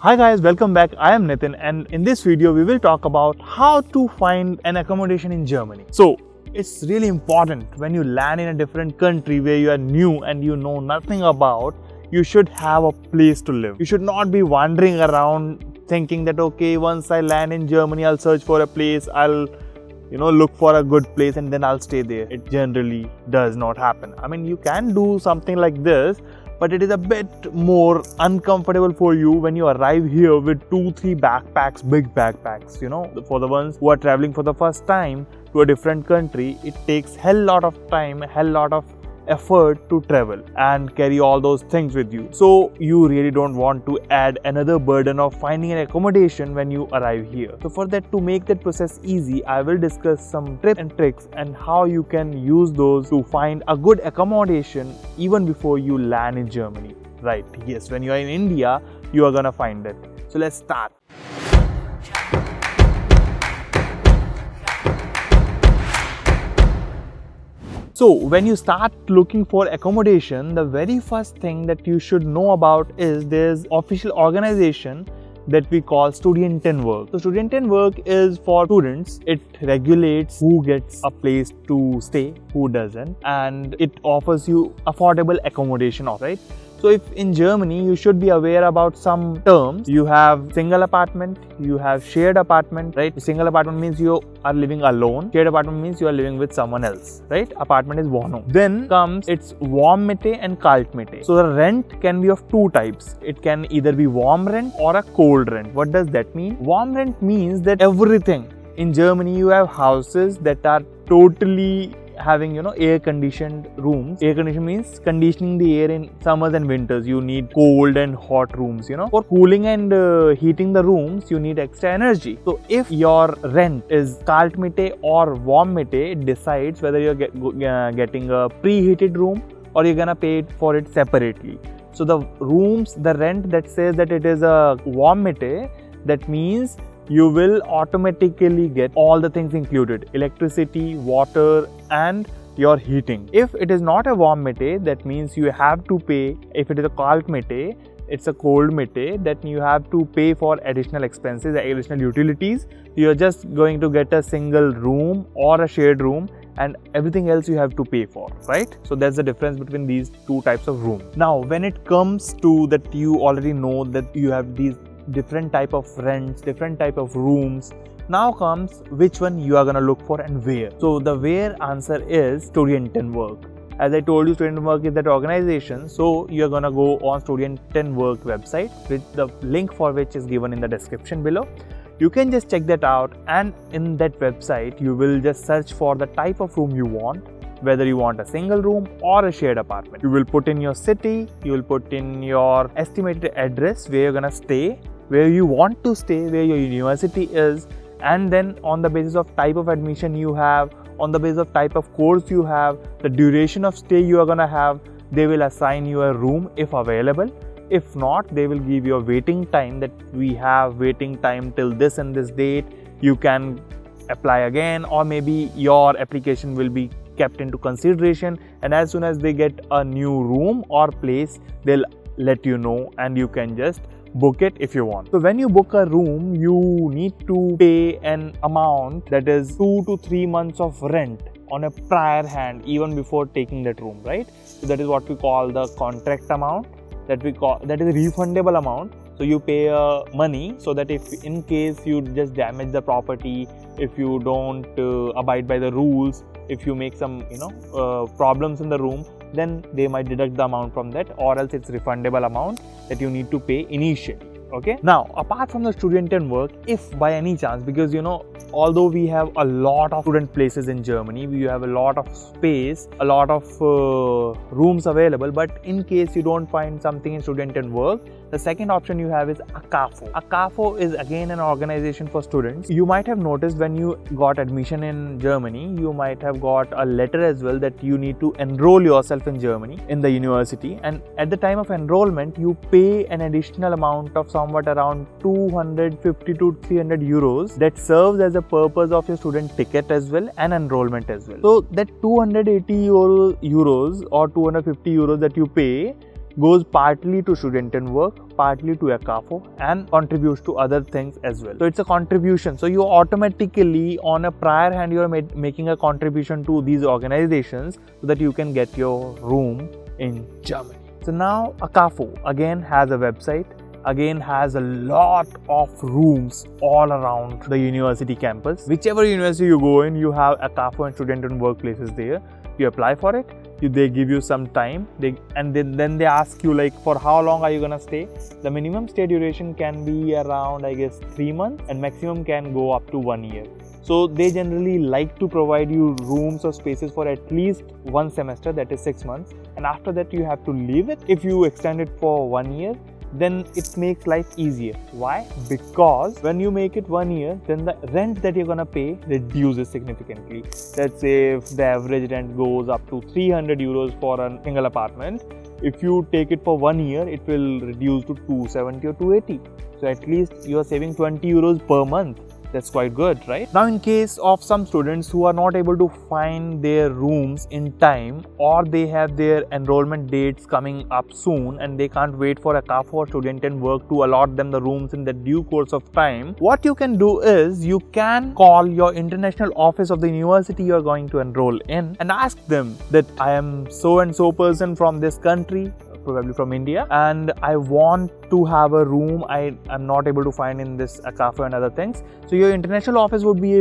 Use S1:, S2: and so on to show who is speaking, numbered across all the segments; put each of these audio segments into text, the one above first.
S1: Hi guys, welcome back. I am Nitin, and in this video we will talk about how to find an accommodation in Germany. So it's really important when you land in a different country where you are new and you know nothing about, you should have a place to live. You should not be wandering around thinking that okay, once I land in Germany I'll search for a place, I'll look for a good place and then I'll stay there. It generally does not happen. I mean, you can do something like this, but it is a bit more uncomfortable for you when you arrive here with 2-3 backpacks, big backpacks. For the ones who are traveling for the first time to a different country, it takes hell lot of time, hell lot of effort to travel and carry all those things with you. So you really don't want to add another burden of finding an accommodation when you arrive here. So for that, to make that process easy, I will discuss some tips and tricks and how you can use those to find a good accommodation even before you land in Germany. Right, yes, when you are in India, you are gonna find it. So let's start. So when you start looking for accommodation, the very first thing that you should know about is there's official organization that we call Studentenwerk. So Studentenwerk is for students. It regulates who gets a place to stay, who doesn't, and it offers you affordable accommodation, right? So if in Germany, you should be aware about some terms. You have single apartment, you have shared apartment, right? Single apartment means you are living alone. Shared apartment means you are living with someone else, right? Apartment is Wohnung. Then comes its Warmmiete and Kaltmiete. So the rent can be of two types. It can either be warm rent or a cold rent. What does that mean? Warm rent means that everything. In Germany, you have houses that are totally having air-conditioned rooms. Air-conditioned means conditioning the air in summers and winters. You need cold and hot rooms. For cooling and heating the rooms, you need extra energy. So if your rent is Kaltmiete or Warmmiete, it decides whether you're getting a preheated room or you're gonna pay for it separately. So the rent that says that it is a Warmmiete, that means you will automatically get all the things included: electricity, water, and your heating. If it is not a Warmmiete, that means you have to pay. If it is a Kaltmiete, it's a cold miete, that you have to pay for additional expenses, additional utilities. You're just going to get a single room or a shared room, and everything else you have to pay for, right? So that's the difference between these two types of rooms. Now, when it comes to that, you already know that you have these different type of rents, different type of rooms. Now comes which one you are gonna look for and where. So the where answer is Studentenwerk. As I told you, Studentenwerk is that organization. So you are gonna go on Studentenwerk website, with the link for which is given in the description below. You can just check that out, and in that website you will just search for the type of room you want, whether you want a single room or a shared apartment. You will put in your city, you will put in your estimated address where you're gonna stay, where you want to stay, where your university is, and then on the basis of type of admission you have, on the basis of type of course you have, the duration of stay you are gonna have, they will assign you a room if available. If not, they will give you a waiting time, that we have waiting time till this and this date. You can apply again, or maybe your application will be kept into consideration, and as soon as they get a new room or place, they'll let you know and you can just book it if you want. So when you book a room, you need to pay an amount that is 2 to 3 months of rent on a prior hand, even before taking that room, right? So that is what we call the contract amount, that is a refundable amount. So you pay money, so that if in case you just damage the property, if you don't abide by the rules, if you make some problems in the room, then they might deduct the amount from that, or else it's refundable amount that you need to pay initially. Okay. Now, apart from the Studentenwerk, if by any chance, because although we have a lot of student places in Germany, we have a lot of space, a lot of rooms available, but in case you don't find something in Studentenwerk, the second option you have is AKAFO. AKAFO is again an organization for students. You might have noticed when you got admission in Germany, you might have got a letter as well that you need to enroll yourself in Germany, in the university, and at the time of enrollment, you pay an additional amount of somewhat around 250 to 300 euros that serves as a purpose of your student ticket as well and enrollment as well. So that 280 euros or 250 euros that you pay goes partly to student and work, partly to AKAFO, and contributes to other things as well. So it's a contribution. So you automatically, on a prior hand, you are making a contribution to these organizations so that you can get your room in Germany. So now AKAFO again has a website, again has a lot of rooms all around the university campus. Whichever university you go in, you have AKAFO and student and workplaces there. You apply for it, they give you some time, and then they ask you like, for how long are you gonna stay. The minimum stay duration can be around, I guess, 3 months, and maximum can go up to 1 year. So they generally like to provide you rooms or spaces for at least 1 semester, that is 6 months, and after that you have to leave it. If you extend it for 1 year, then it makes life easier. Why? Because when you make it 1 year, then the rent that you're gonna pay reduces significantly. Let's say if the average rent goes up to 300 euros for a single apartment, if you take it for 1 year, it will reduce to 270 or 280. So at least you are saving 20 euros per month. That's quite good, right? Now, in case of some students who are not able to find their rooms in time, or they have their enrollment dates coming up soon and they can't wait for AKAFO or student and work to allot them the rooms in the due course of time, what you can do is you can call your international office of the university you are going to enroll in and ask them that I am so and so person from this country, probably from India, and I want to have a room I am not able to find in this AKAFO and other things. So your international office would be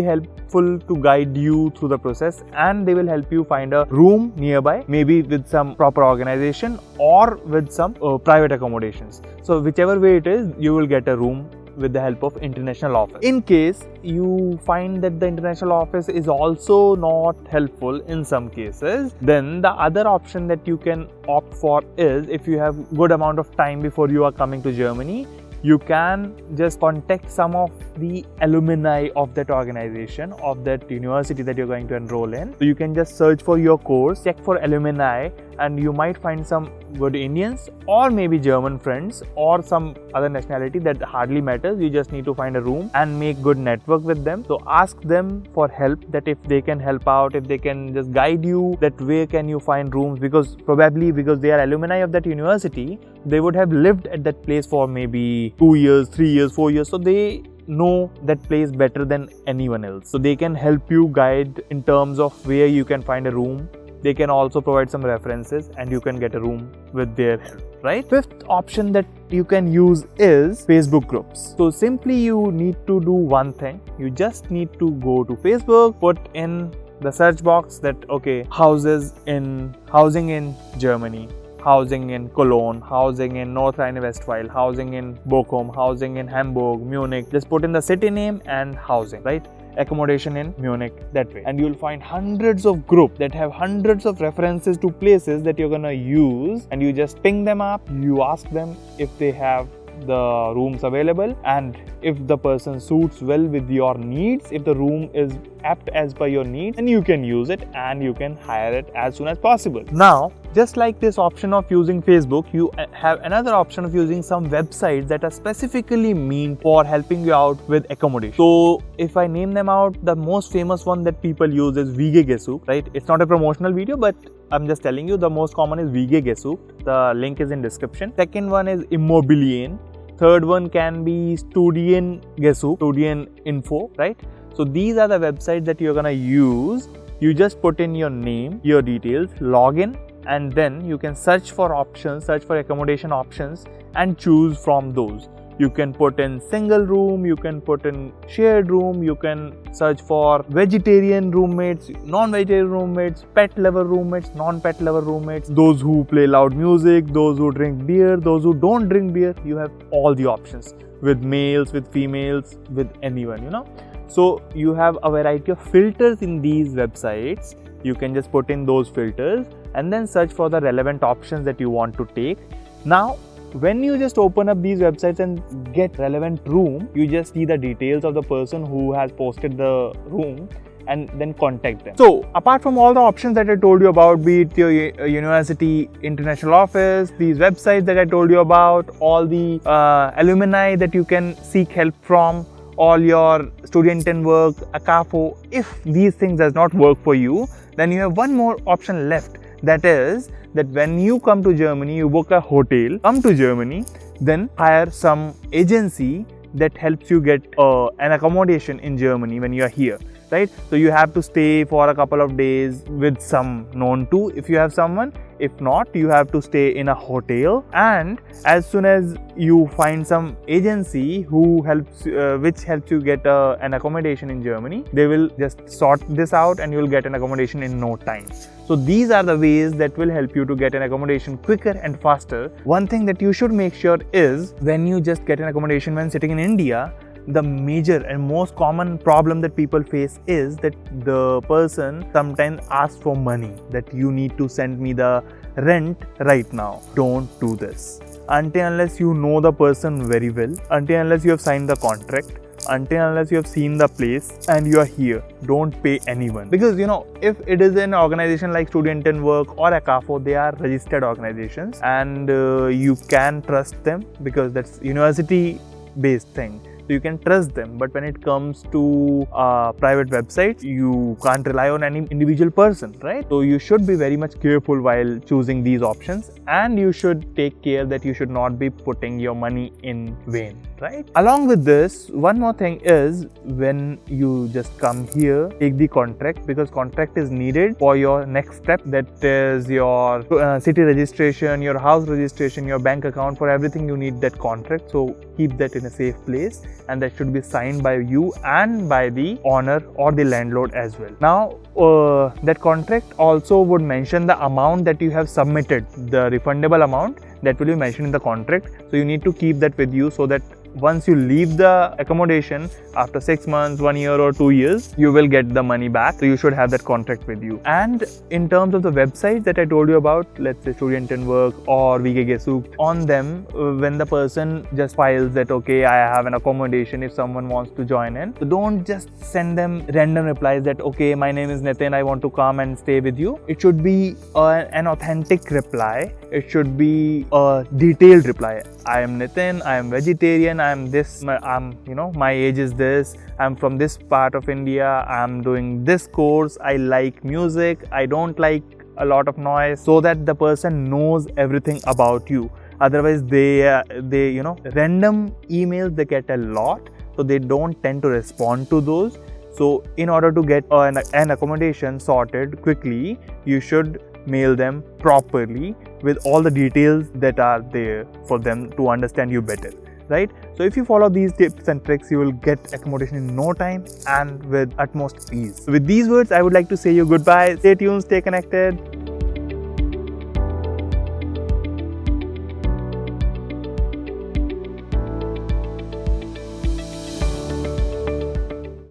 S1: helpful to guide you through the process, and they will help you find a room nearby, maybe with some proper organization or with some private accommodations. So whichever way it is, you will get a room with the help of international office. In case you find that the international office is also not helpful in some cases, then the other option that you can opt for is, if you have good amount of time before you are coming to Germany, you can just contact some of the alumni of that organization, of that university that you're going to enroll in. So you can just search for your course, check for alumni, and you might find some good Indians or maybe German friends or some other nationality. That hardly matters. You just need to find a room and make good network with them. So ask them for help, that if they can help out, if they can just guide you that where can you find rooms, because probably because they are alumni of that university, they would have lived at that place for maybe 2 years, 3 years, 4 years. So they know that place better than anyone else. So they can help you guide in terms of where you can find a room. They can also provide some references and you can get a room with their help, right? Fifth option that you can use is Facebook groups. So simply you need to do one thing. You just need to go to Facebook, put in the search box that, okay, housing in Germany, housing in Cologne, housing in North Rhine-Westphalia, housing in Bochum, housing in Hamburg, Munich. Just put in the city name and housing, right? Accommodation in Munich, that way. And you'll find hundreds of groups that have hundreds of references to places that you're gonna use, and you just ping them up, you ask them if they have the rooms available, and if the person suits well with your needs, if the room is apt as per your needs, then you can use it and you can hire it as soon as possible. Now, just like this option of using Facebook, you have another option of using some websites that are specifically meant for helping you out with accommodation. So if I name them out, the most famous one that people use is WG, right? It's not a promotional video, but I'm just telling you the most common is WG. The link is in description. Second one is Immobilien. Third one can be Studien Info, right? So these are the websites that you're gonna use. You just put in your name, your details, log in, and then you can search for options, search for accommodation options and choose from those. You can put in single room, you can put in shared room, you can search for vegetarian roommates, non-vegetarian roommates, pet lover roommates, non-pet lover roommates, those who play loud music, those who drink beer, those who don't drink beer. You have all the options with males, with females, with anyone, you know. So you have a variety of filters in these websites. You can just put in those filters and then search for the relevant options that you want to take. Now, when you just open up these websites and get relevant room, you just see the details of the person who has posted the room and then contact them. So apart from all the options that I told you about, be it your university international office, these websites that I told you about, all the alumni that you can seek help from, all your student and work, AKAFO, if these things does not work for you, then you have one more option left. That is, that when you come to Germany, you book a hotel, come to Germany, then hire some agency that helps you get an accommodation in Germany when you are here, right? So you have to stay for a couple of days with some known to, if you have someone. If not, you have to stay in a hotel, and as soon as you find some agency who helps, which helps you get an accommodation in Germany, they will just sort this out and you will get an accommodation in no time. So these are the ways that will help you to get an accommodation quicker and faster. One thing that you should make sure is, when you just get an accommodation when sitting in India, the major and most common problem that people face is that the person sometimes asks for money, that you need to send me the rent right now. Don't do this until unless you know the person very well, until unless you have signed the contract, until unless you have seen the place and you are here. Don't pay anyone, because if it is an organization like Student Work or AKAFO, they are registered organizations and you can trust them because that's university based thing. So you can trust them, but when it comes to private websites, you can't rely on any individual person, right? So you should be very much careful while choosing these options, and you should take care that you should not be putting your money in vain, right? Along with this, one more thing is, when you just come here, take the contract, because contract is needed for your next step. That is your city registration, your house registration, your bank account. For everything you need that contract. So keep that in a safe place, and that should be signed by you and by the owner or the landlord as well. Now that contract also would mention the amount that you have submitted, the refundable amount that will be mentioned in the contract. So you need to keep that with you, so that once you leave the accommodation after 6 months, 1 year or 2 years, you will get the money back. So you should have that contract with you. And in terms of the websites that I told you about, let's say Student Work or VG, on them, when the person just files that, okay, I have an accommodation if someone wants to join in, so don't just send them random replies that, okay, my name is Nitin, I want to come and stay with you. It should be an authentic reply. It should be a detailed reply. I am Nitin, I am vegetarian, I am this, my age is this, I'm from this part of India, I'm doing this course, I like music, I don't like a lot of noise, so that the person knows everything about you. Otherwise, they random emails, they get a lot, so they don't tend to respond to those. So in order to get an accommodation sorted quickly, you should mail them properly with all the details that are there for them to understand you better, right? So if you follow these tips and tricks, you will get accommodation in no time and with utmost ease. With these words, I would like to say you goodbye. Stay tuned, stay connected.